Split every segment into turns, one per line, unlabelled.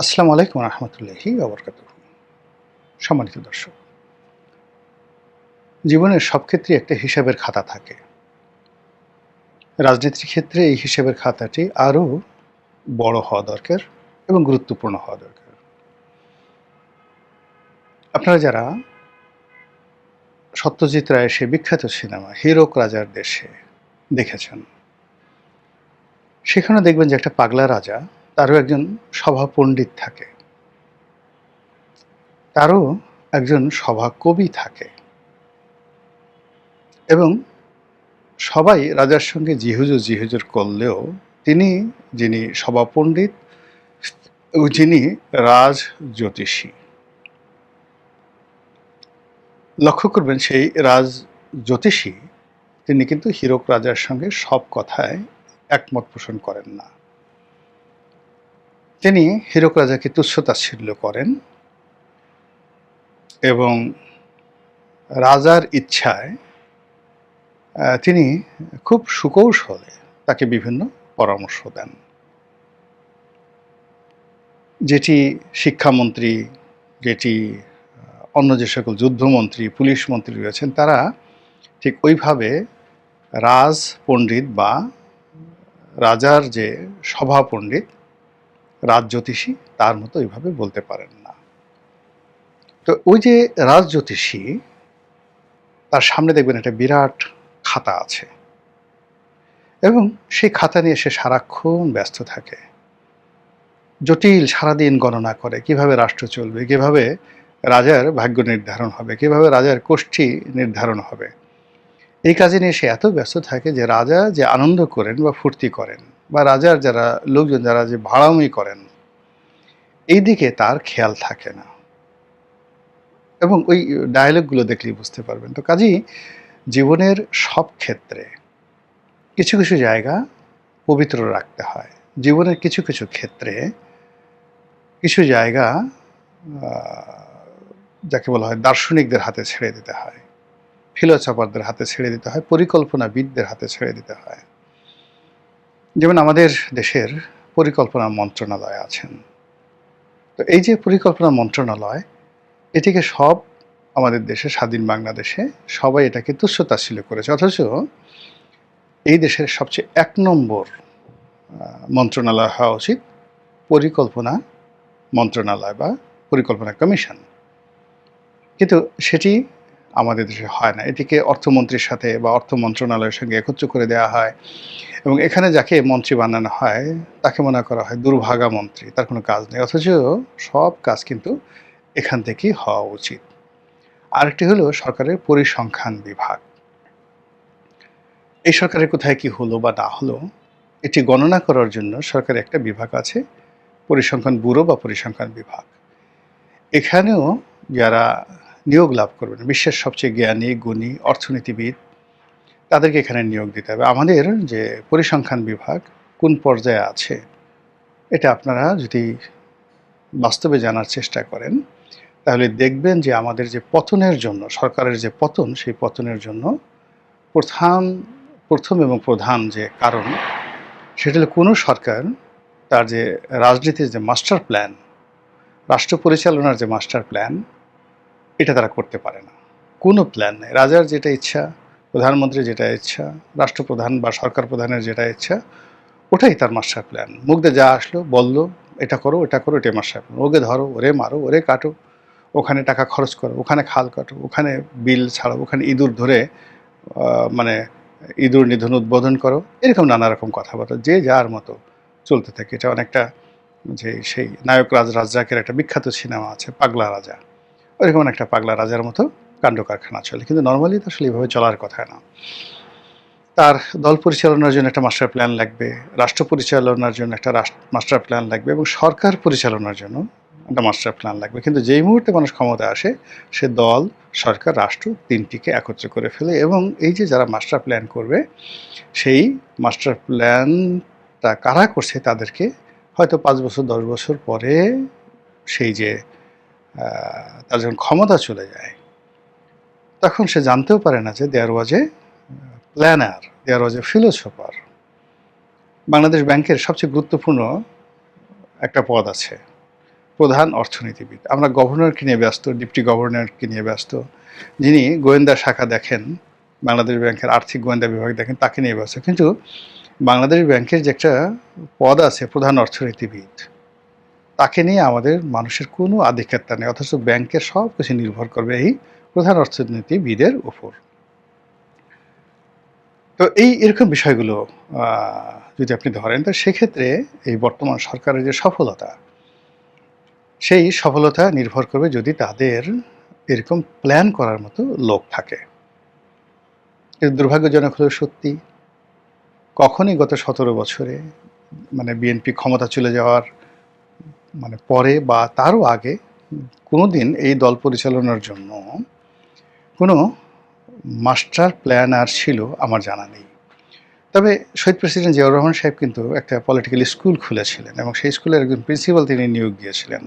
আসসালামু আলাইকুম রহমতুল্লাহি ওবরকাতুহু। সম্মানিত দর্শক, জীবনের সব ক্ষেত্রেই একটা হিসাবের খাতা থাকে। রাজনীতির ক্ষেত্রে এই হিসাবের খাতাটি আরও বড় হওয়া দরকার এবং গুরুত্বপূর্ণ হওয়া দরকার। আপনারা যারা সত্যজিৎ রায়ের সে বিখ্যাত সিনেমা হীরক রাজার দেশে দেখেছেন, সেখানে দেখবেন যে একটা পাগলা রাজা, তারও একজন সভা পণ্ডিত থাকে, তারও একজন সভা কবি থাকে এবং সবাই রাজার সঙ্গে জিহুজুর জিহুজুর করলেও তিনি, যিনি সভাপণ্ডিত ও যিনি রাজ জ্যোতিষী, লক্ষ্য করবেন সেই রাজ জ্যোতিষী তিনি কিন্তু হীরক রাজার সঙ্গে সব কথায় একমত পোষণ করেন না। তিনি হীরক রাজাকে তুচ্ছ-তাচ্ছিল্য করেন এবং রাজার ইচ্ছায় তিনি খুব সুকৌশলে তাকে বিভিন্ন পরামর্শ দেন, যেটি শিক্ষামন্ত্রী, যেটি অন্য যে সকল যুদ্ধমন্ত্রী, পুলিশ মন্ত্রী রয়েছেন, তারা ঠিক ওইভাবে রাজ পণ্ডিত বা রাজার যে সভা পণ্ডিত, রাজ জ্যোতিষী, তার মতো ওইভাবে বলতে পারেন না। তো ওই যে রাজ জ্যোতিষী, তার সামনে দেখবেন একটা বিরাট খাতা আছে এবং সেই খাতা নিয়ে সে সারাক্ষণ ব্যস্ত থাকে। জটিল সারাদিন গণনা করে কিভাবে রাষ্ট্র চলবে, কিভাবে রাজার ভাগ্য নির্ধারণ হবে, কিভাবে রাজার কোষ্ঠী নির্ধারণ হবে। এই কাজে নিয়ে সে এত ব্যস্ত থাকে যে রাজা যে আনন্দ করেন বা ফুর্তি করেন বা রাজার যারা লোকজন যারা যে ভাড়ামি করেন, এই দিকে তার খেয়াল থাকে না এবং ওই ডায়ালগগুলো দেখলেই বুঝতে পারবেন। তো কাজেই জীবনের সব ক্ষেত্রে কিছু কিছু জায়গা পবিত্র রাখতে হয়। জীবনের কিছু কিছু ক্ষেত্রে কিছু জায়গা যাকে বলা হয় দার্শনিকদের হাতে ছেড়ে দিতে হয়, ফিলোসফারদের হাতে ছেড়ে দিতে হয়, পরিকল্পনাবিদদের হাতে ছেড়ে দিতে হয়। যেমন আমাদের দেশের পরিকল্পনা মন্ত্রণালয় আছেন। তো এই যে পরিকল্পনা মন্ত্রণালয়, এটিকে সব আমাদের দেশে, স্বাধীন বাংলাদেশে সবাই এটাকে তুচ্ছ-তাচ্ছিল্য করেছে। অথচ এই দেশের সবচেয়ে ১ নম্বর মন্ত্রণালয় হওয়া উচিত পরিকল্পনা মন্ত্রণালয় বা পরিকল্পনা কমিশন। কিন্তু সেটি আমাদের দেশে হয় না। এটিকে অর্থমন্ত্রীর সাথে বা অর্থ মন্ত্রণালয়ের সঙ্গে একত্র করে দেওয়া হয় এবং এখানে যাকে মন্ত্রী বানানো হয় তাকে মনে করা হয় দুর্ভাগা মন্ত্রী, তার কোনো কাজ নেই। অথচ সব কাজ কিন্তু এখান থেকেই হওয়া উচিত। আরেকটি হলো সরকারের পরিসংখ্যান বিভাগ। এই সরকারের কোথায় কি হলো বা না হলো, এটি গণনা করার জন্য সরকারের একটা বিভাগ আছে, পরিসংখ্যান ব্যুরো বা পরিসংখ্যান বিভাগ। এখানেও যারা নিয়োগ লাভ করবেন, বিশ্বের সবচেয়ে জ্ঞানী, গুণী অর্থনীতিবিদ, তাদেরকে এখানে নিয়োগ দিতে হবে। আমাদের যে পরিসংখ্যান বিভাগ কোন পর্যায়ে আছে, এটা আপনারা যদি বাস্তবে জানার চেষ্টা করেন, তাহলে দেখবেন যে আমাদের যে পতনের জন্য, সরকারের যে পতন, সেই পতনের জন্য প্রথম এবং প্রধান যে কারণ, সেটা হলো কোনো সরকার তার যে রাজনীতির যে মাস্টার প্ল্যান, রাষ্ট্র পরিচালনার যে মাস্টার প্ল্যান, এটা তারা করতে পারে না। কোনো প্ল্যান নেই। রাজার যেটা ইচ্ছা, প্রধানমন্ত্রীর যেটা ইচ্ছা, রাষ্ট্রপ্রধান বা সরকার প্রধানের যেটা ইচ্ছা, ওটাই তার মাস্টার প্ল্যান। মুখ দিয়ে যা আসলো বলল, এটা করো, এটা করো, এটাই মাস্টার প্ল্যান। ওকে ধরো, ওরে মারো, ওরে কাটো, ওখানে টাকা খরচ করো, ওখানে খাল কাটো, ওখানে বিল ছাড়ো, ওখানে ইঁদুর ধরে মানে ইঁদুর নিধন উদ্বোধন করো, এরকম নানা রকম কথাবার্তা যে যার মতো চলতে থাকে। এটা অনেকটা যে সেই নায়ক রাজ্জাকের একটা বিখ্যাত সিনেমা আছে পাগলা রাজা, ওইরকম একটা পাগলা রাজার মতো কাণ্ড কারখানা চলে। কিন্তু নর্মালি তো আসলে এইভাবে চলার কথা না। তার দল পরিচালনার জন্য একটা মাস্টার প্ল্যান লাগবে, রাষ্ট্র পরিচালনার জন্য একটা মাস্টার প্ল্যান লাগবে এবং সরকার পরিচালনার জন্য একটা মাস্টার প্ল্যান লাগবে। কিন্তু যেই মুহূর্তে মানুষ ক্ষমতায় আসে, সে দল, সরকার, রাষ্ট্র তিনটিকে একত্র করে ফেলে এবং এই যে যারা মাস্টার প্ল্যান করবে, সেই মাস্টার প্ল্যানটা কারা করছে তাদেরকে হয়তো ৫ বছর ১০ বছর পরে সেই যে তার যখন ক্ষমতা চলে যায়, তখন সে জানতেও পারে না যে there was a planner, there was a philosopher. Bangladesh ব্যাংকের সবচেয়ে গুরুত্বপূর্ণ একটা পদ আছে, প্রধান অর্থনীতিবিদ। আমরা গভর্নরকে নিয়ে ব্যস্ত, ডিপটি গভর্নরকে নিয়ে ব্যস্ত, যিনি গোয়েন্দা শাখা দেখেন, বাংলাদেশ ব্যাংকের আর্থিক গোয়েন্দা বিভাগ দেখেন, তাকে নিয়ে ব্যস্ত। কিন্তু বাংলাদেশ ব্যাংকের যে একটা পদ আছে প্রধান অর্থনীতিবিদ, তাকে নিয়ে আমাদের মানুষের কোনো আধিক্যতা নেই, অথচ ব্যাংকের সব কিছু নির্ভর করবে এই প্রধান অর্থনীতিবিদের উপর। তো এরকম বিষয়গুলো যদি আপনি ধরেন, তো সেক্ষেত্রে এই বর্তমান সরকারের যে সফলতা, সেই সফলতা নির্ভর করবে যদি তাদের এরকম প্ল্যান করার মতো লোক থাকে। কিন্তু দুর্ভাগ্যজনক হলেও সত্যি, কখনই গত 17 বছরে মানে বিএনপি ক্ষমতা চলে যাওয়ার পরে বা তারও আগে কোনোদিন এই দল পরিচালনার জন্য কোনো মাস্টার প্ল্যান আর ছিল আমার জানা নেই। তবে শহীদ প্রেসিডেন্ট জিয়াউর রহমান সাহেব কিন্তু একটা পলিটিক্যাল স্কুল খুলেছিলেন এবং সেই স্কুলের একজন প্রিন্সিপাল তিনি নিয়োগ দিয়েছিলেন।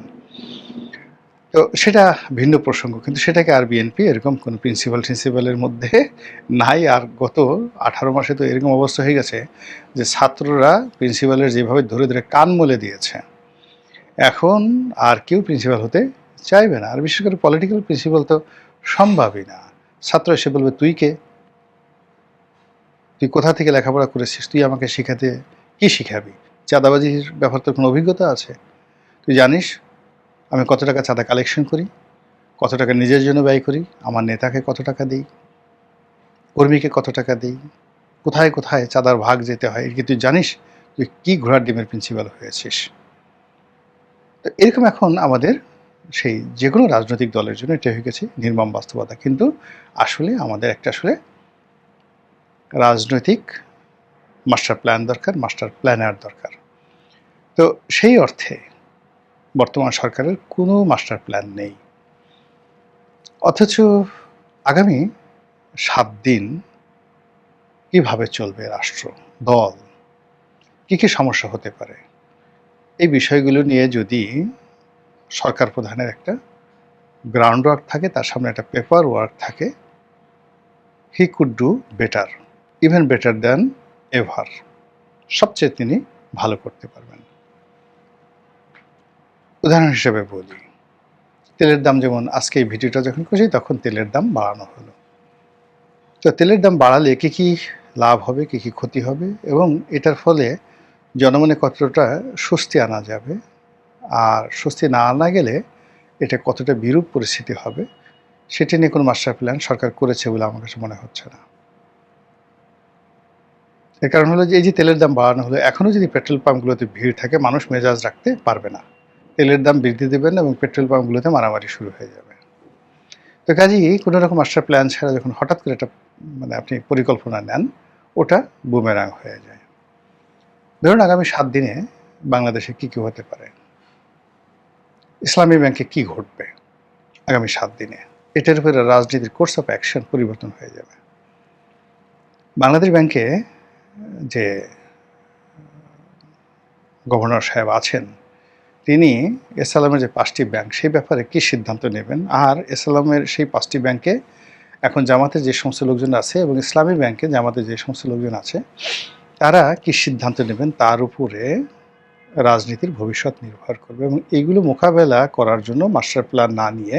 তো সেটা ভিন্ন প্রসঙ্গ, কিন্তু সেটাকে আর বিএনপি এরকম কোনো প্রিন্সিপালের মধ্যে নাই। আর গত 18 মাসে তো এরকম অবস্থা হয়ে গেছে যে ছাত্ররা প্রিন্সিপালের যেভাবে ধরে ধরে কান মলে দিয়েছে, এখন আর কেউ প্রিন্সিপাল হতে চাইবে না। আর বিশেষ করে পলিটিক্যাল প্রিন্সিপাল তো সম্ভবই না। ছাত্র এসে বলবে, তুই কে, তুই কোথা থেকে লেখাপড়া করেছিস, তুই আমাকে শেখাতে কি শিখাবি? চাঁদাবাজির ব্যাপার তোর কোনো অভিজ্ঞতা আছে? তুই জানিস আমি কত টাকা চাঁদা কালেকশন করি, কত টাকা নিজের জন্য ব্যয় করি, আমার নেতাকে কত টাকা দিই, কর্মীকে কত টাকা দিই, কোথায় কোথায় চাঁদার ভাগ যেতে হয়, কি তুই জানিস? তুই কি ঘোড়ার ডিমের প্রিন্সিপাল হয়েছিস? তো এরকম এখন আমাদের সেই যে কোনো রাজনৈতিক দলের জন্য এটা হয়ে গেছে নির্মম বাস্তবতা। কিন্তু আসলে আমাদের একটা রাজনৈতিক মাস্টার প্ল্যান দরকার, মাস্টার প্ল্যানার দরকার। তো সেই অর্থে বর্তমান সরকারের কোনো মাস্টার প্ল্যান নেই। অথচ আগামী 7 দিন কিভাবে চলবে রাষ্ট্র, দল, কী কী সমস্যা হতে পারে, এই বিষয়গুলো নিয়ে যদি সরকার প্রধানের একটা গ্রাউন্ড ওয়ার্ক থাকে, তার সামনে একটা পেপার ওয়ার্ক থাকে, he could do better, even better than ever. সবচেয়ে তিনি ভালো করতে পারবেন। উদাহরণ হিসেবে বলি, তেলের দাম, যেমন আজকে এই ভিডিওটা যখন করছি তখন তেলের দাম বাড়ানো হলো। তো তেলের দাম বাড়ালে কী কী লাভ হবে, কী কী ক্ষতি হবে, এবং এটার ফলে জনমনে কতটা স্বস্তি আনা যাবে, আর স্বস্তি না আনা গেলে এটা কতটা বিরূপ পরিস্থিতি হবে, সেটি নিয়ে কোনো মাস্টার প্ল্যান সরকার করেছে বলে আমার কাছে মনে হচ্ছে না। এর কারণ হলো যে এই যে তেলের দাম বাড়ানো হলো, এখনও যদি পেট্রোল পাম্পগুলোতে ভিড় থাকে, মানুষ মেজাজ রাখতে পারবে না, তেলের দাম বৃদ্ধি দেবেন এবং পেট্রোল পাম্পগুলোতে মারামারি শুরু হয়ে যাবে। তো কাজেই কোনো রকম মাস্টার প্ল্যান ছাড়া যখন হঠাৎ করে একটা আপনি পরিকল্পনা নেন, ওটা বুমেরাং হয়ে যায়। ধরুন আগামী 7 দিনে বাংলাদেশে কী কী হতে পারে, ইসলামী ব্যাংকে কি ঘটবে আগামী 7 দিনে, এটার উপরে রাজনীতির কোর্স অফ অ্যাকশন পরিবর্তন হয়ে যাবে। বাংলাদেশ ব্যাংকে যে গভর্নর সাহেব আছেন, তিনি এসএলএমের যে 5টি ব্যাংক, সেই ব্যাপারে কী সিদ্ধান্ত নেবেন, আর এসএলএমের সেই 5টি ব্যাংকে এখন জামাতের যে সমস্ত লোকজন আছে এবং ইসলামী ব্যাংকে জামাতের যে সমস্ত লোকজন আছে, তারা কী সিদ্ধান্ত নেবেন, তার উপরে রাজনীতির ভবিষ্যৎ নির্ভর করবে। এবং এইগুলো মোকাবেলা করার জন্য মাস্টার প্ল্যান না নিয়ে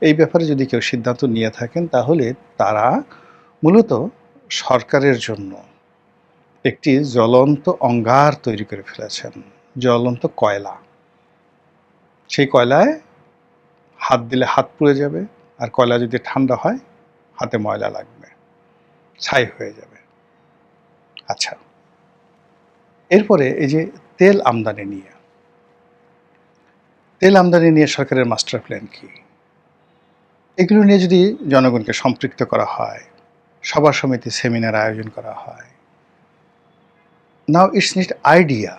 এই ব্যাপারে যদি কেউ সিদ্ধান্ত নিয়ে থাকেন, তাহলে তারা মূলত সরকারের জন্য একটি জ্বলন্ত অঙ্গার তৈরি করে ফেলেছেন, জ্বলন্ত কয়লা। সেই কয়লায় হাত দিলে হাত পুড়ে যাবে, আর কয়লা যদি ঠান্ডা হয় হাতে ময়লা লাগবে, ছাই হয়ে যাবে। আচ্ছা, এরপরে এই যে তেল আমদানি নিয়ে সরকারের মাস্টার প্ল্যান কি, এগুলো নিয়ে যদি জনগণকে সম্পৃক্ত করা হয়, সভা সমিতি সেমিনার আয়োজন করা হয়, নাও ইটস নিড আইডিয়া।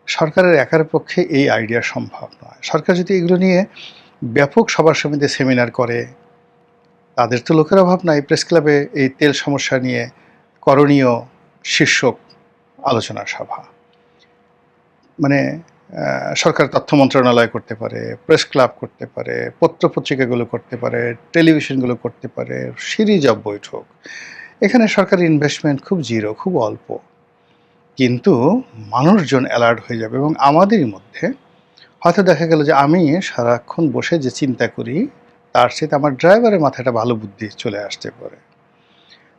সরকারের একার পক্ষে এই আইডিয়া সম্ভব নয়। সরকার যদি এগুলো নিয়ে ব্যাপক সভা সমিতি সেমিনার করে, তাদের তো লোকের অভাব নাই, প্রেস ক্লাবে এই তেল সমস্যা নিয়ে করণীয় শীর্ষক আলোচনা সভা, সরকার তথ্য মন্ত্রণালয় করতে পারে, প্রেস ক্লাব করতে পারে, পত্রপত্রিকাগুলো করতে পারে, টেলিভিশনগুলো করতে পারে, সিরিজ অফ বৈঠক। এখানে সরকারি ইনভেস্টমেন্ট খুব জিরো, খুব অল্প, কিন্তু মানুষজন অ্যালার্ট হয়ে যাবে এবং আমাদেরই মধ্যে হয়তো দেখা গেল যে আমি সারাক্ষণ বসে যে চিন্তা করি তার চেয়ে আমার ড্রাইভারের মাথায় একটা ভালো বুদ্ধি চলে আসতে পারে।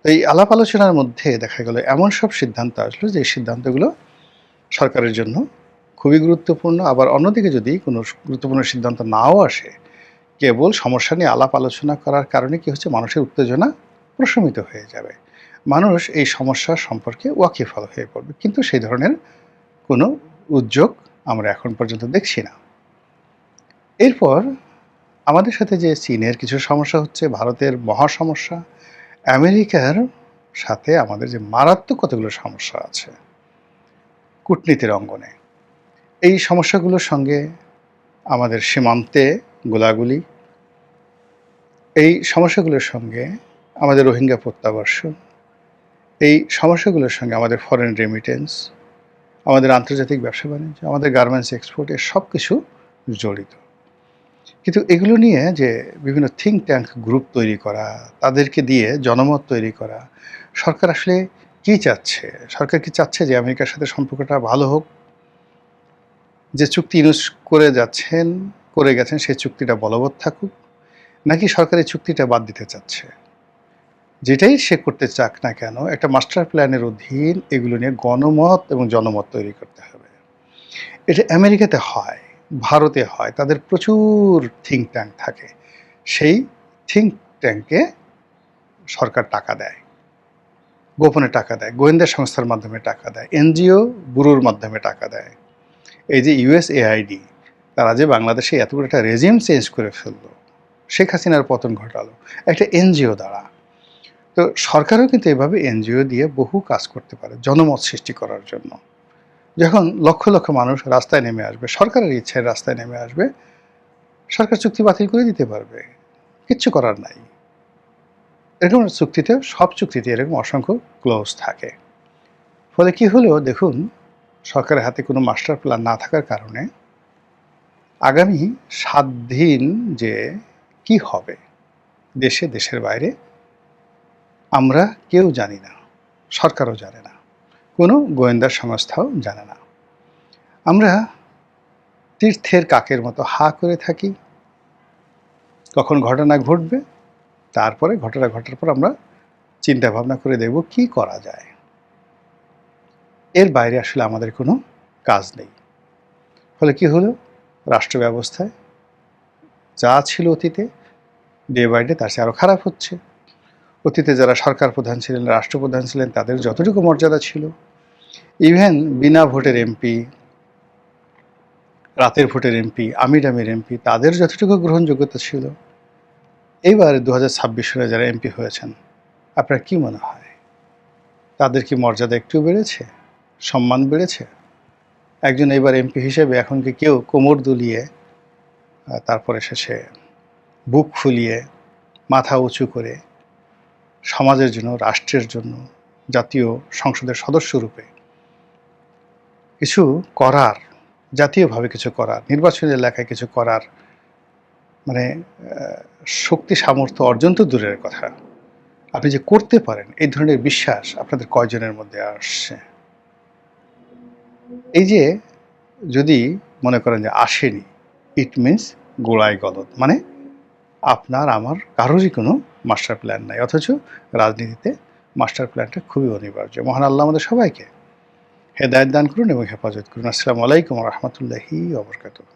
তো এই আলাপ আলোচনার মধ্যে দেখা গেল এমন সব সিদ্ধান্ত আসলো যে সিদ্ধান্তগুলো সরকারের জন্য খুবই গুরুত্বপূর্ণ। আবার অন্যদিকে যদি কোনো গুরুত্বপূর্ণ সিদ্ধান্ত নাও আসে, কেবল সমস্যা নিয়ে আলাপ আলোচনা করার কারণে কি হচ্ছে, মানুষের উত্তেজনা প্রশমিত হয়ে যাবে। মানুষ এই সমস্যা সম্পর্কে ওয়াকিবহাল হয়ে পড়বে। কিন্তু সেই ধরনের কোনো উদ্যোগ আমরা এখন পর্যন্ত দেখছি না। এরপর আমাদের সাথে যে চীনের কিছু সমস্যা হচ্ছে, ভারতের মহা সমস্যা, আমেরিকার সাথে আমাদের যে মারাত্মক কতগুলো সমস্যা আছে কূটনীতির অঙ্গনে, এই সমস্যাগুলোর সঙ্গে আমাদের সীমান্তে গোলাগুলি, এই সমস্যাগুলোর সঙ্গে আমাদের রোহিঙ্গা প্রত্যাবর্ষণ, এই সমস্যাগুলোর সঙ্গে আমাদের ফরেন রেমিটেন্স, আমাদের আন্তর্জাতিক ব্যবসা বাণিজ্য, আমাদের গার্মেন্টস এক্সপোর্ট, এর সব কিছু জড়িত। কিন্তু এগুলো নিয়ে যে বিভিন্ন থিঙ্ক ট্যাঙ্ক গ্রুপ তৈরি করা, তাদেরকে দিয়ে জনমত তৈরি করা, সরকার আসলে কী চাচ্ছে? সরকার কি চাচ্ছে যে আমেরিকার সাথে সম্পর্কটা ভালো হোক? যে চুক্তি ইউজ করে গেছেন সেই চুক্তিটা বলবৎ থাকুক? নাকি সরকার এই চুক্তিটা বাদ দিতে চাচ্ছে? যেটাই সে করতে চাক না কেন, একটা মাস্টার প্ল্যানের অধীন এগুলো নিয়ে গণমত এবং জনমত তৈরি করতে হবে। এটা আমেরিকাতে হয়, ভারতে হয়, তাদের প্রচুর থিঙ্ক ট্যাঙ্ক থাকে। সেই থিঙ্ক ট্যাঙ্কে সরকার টাকা দেয়, গোপনে টাকা দেয়, গোয়েন্দা সংস্থার মাধ্যমে টাকা দেয়, এনজিও ব্যুরোর মাধ্যমে টাকা দেয়। এই যে ইউএসএআইডি, তারা যে বাংলাদেশে এত বড় একটা রেজিম চেঞ্জ করে ফেললো, শেখ হাসিনার পতন ঘটালো একটা এনজিও দ্বারা। তো সরকারও কিন্তু এভাবে এনজিও দিয়ে বহু কাজ করতে পারে জনমত সৃষ্টি করার জন্য। যখন লক্ষ লক্ষ মানুষ রাস্তায় নেমে আসবে, সরকারের ইচ্ছায় রাস্তায় নেমে আসবে, সরকার চুক্তি বাতিল করে দিতে পারবে, কিচ্ছু করার নাই। এরকম চুক্তিতে, সব চুক্তিতে এরকম অসংখ্য ক্লোজ থাকে। ফলে কি হলো দেখুন, সরকারের হাতে কোনো মাস্টার প্ল্যান না থাকার কারণে আগামী 7 দিন যে কি হবে দেশে, দেশের বাইরে, আমরা কেউ জানি না, সরকারও জানে না, কোনো গোয়েন্দা সংস্থাও জানে না। আমরা তীর্থের কাকের মতো হা করে থাকি, কখন ঘটনা ঘটবে, তারপরে ঘটনা ঘটার পর আমরা চিন্তা ভাবনা করে দেখব কি করা যায়। এর বাইরে আসলে আমাদের কোনো কাজ নেই। ফলে কি হলো, রাষ্ট্র ব্যবস্থায় যা ছিল অতীতে, ডে বাই ডে তার চেয়ে আরও খারাপ হচ্ছে। অতীতে যারা সরকার প্রধান ছিলেন, রাষ্ট্রপ্রধান ছিলেন, তাদের যতটুকু মর্যাদা ছিল, ইভেন বিনা ভোটের এমপি, রাতের ভোটের এমপি, আমির এমপি, তাদের যতটুকু গ্রহণযোগ্যতা ছিল, এইবার 2026 সালে যারা এমপি হয়েছেন, আপনার কি মনে হয় তাদের কি মর্যাদা একটু বেড়েছে, সম্মান বেড়েছে? একজন এবার এমপি হিসেবে এখন কি কেউ কোমর দুলিয়ে, তারপরে শেষে বুক ফুলিয়ে, মাথা উঁচু করে সমাজের জন্য, রাষ্ট্রের জন্য, জাতীয় সংসদের সদস্য রূপে কিছু করার, জাতীয়ভাবে কিছু করার, নির্বাচনী এলাকায় কিছু করার মানে শক্তি সামর্থ্য অর্জন তো দূরের কথা, আপনি যে করতে পারেন এই ধরনের বিশ্বাস আপনাদের কয়জনের মধ্যে আসছে? এই যে যদি মনে করেন যে আসেনি, ইট মিনস গোড়ায় গলদ, মানে আপনার আমার কারোরই কোনো মাস্টার প্ল্যান নাই। অথচ রাজনীতিতে মাস্টার প্ল্যানটা খুবই অনিবার্য। মহান আল্লাহ আমাদের সবাইকে হেদায়েত দান করুন এবং হেফাজত করুন। আসসালামু আলাইকুম ওয়া রাহমাতুল্লাহি ওয়া বারাকাতুহু।